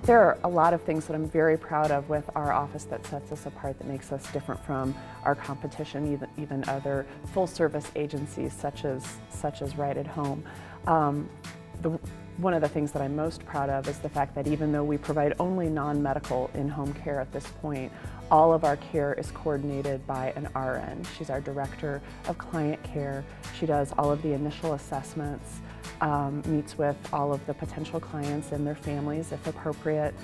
There are a lot of things that I'm very proud of with our office that sets us apart, that makes us different from our competition, even other full-service agencies such as Right at Home. One of the things that I'm most proud of is the fact that even though we provide only non-medical in-home care at this point, all of our care is coordinated by an RN. She's our director of client care. She does all of the initial assessments, meets with all of the potential clients and their families if appropriate,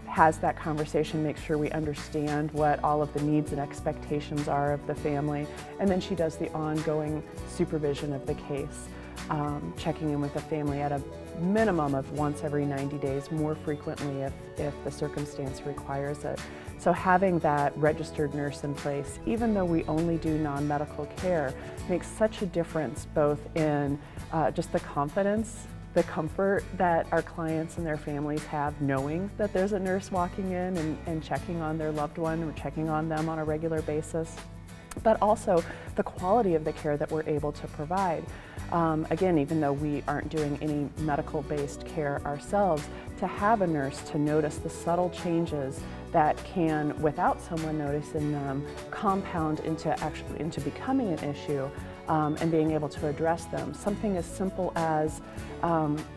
has that conversation, makes sure we understand what all of the needs and expectations are of the family, and then she does the ongoing supervision of the case. Checking in with the family at a minimum of once every 90 days, more frequently if the circumstance requires it. So having that registered nurse in place, even though we only do non-medical care, makes such a difference both in just the confidence, the comfort that our clients and their families have knowing that there's a nurse walking in and checking on their loved one or checking on them on a regular basis, but also the quality of the care that we're able to provide. Again, even though we aren't doing any medical-based care ourselves, to have a nurse to notice the subtle changes that can, without someone noticing them, compound into becoming an issue and being able to address them. Something as simple as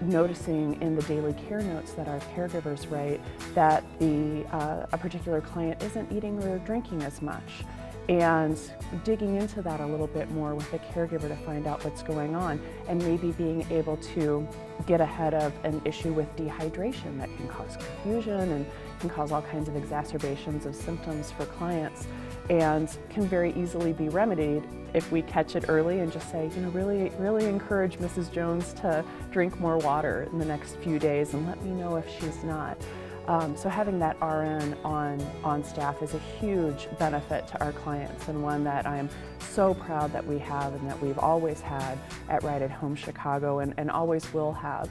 noticing in the daily care notes that our caregivers write that a particular client isn't eating or drinking as much, and digging into that a little bit more with the caregiver to find out what's going on, and maybe being able to get ahead of an issue with dehydration that can cause confusion and can cause all kinds of exacerbations of symptoms for clients, and can very easily be remedied if we catch it early and just say, really encourage Mrs. Jones to drink more water in the next few days and let me know if she's not. So having that RN on staff is a huge benefit to our clients, and one that I'm so proud that we have and that we've always had at Right at Home Chicago and always will have.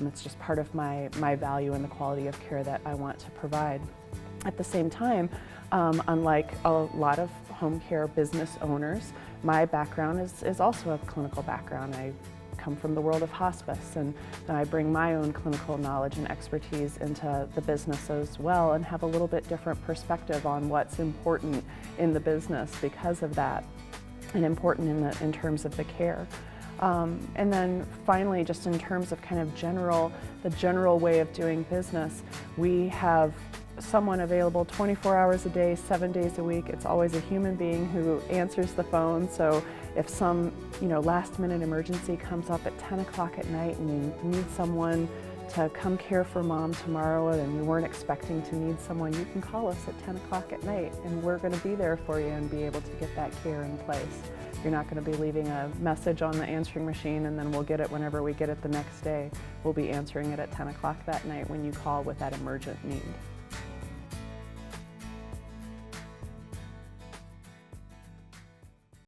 It's just part of my value and the quality of care that I want to provide. At the same time, unlike a lot of home care business owners, my background is also a clinical background. I come from the world of hospice, and I bring my own clinical knowledge and expertise into the business as well, and have a little bit different perspective on what's important in the business because of that, and important in terms of the care. And then finally, just in terms of kind of the general way of doing business, we have someone available 24 hours a day, 7 days a week. It's always a human being who answers the phone. So if some last minute emergency comes up at 10 o'clock at night and you need someone to come care for mom tomorrow and you weren't expecting to need someone, you can call us at 10 o'clock at night and we're going to be there for you and be able to get that care in place. You're not going to be leaving a message on the answering machine and then we'll get it whenever we get it the next day. We'll be answering it at 10 o'clock that night when you call with that emergent need.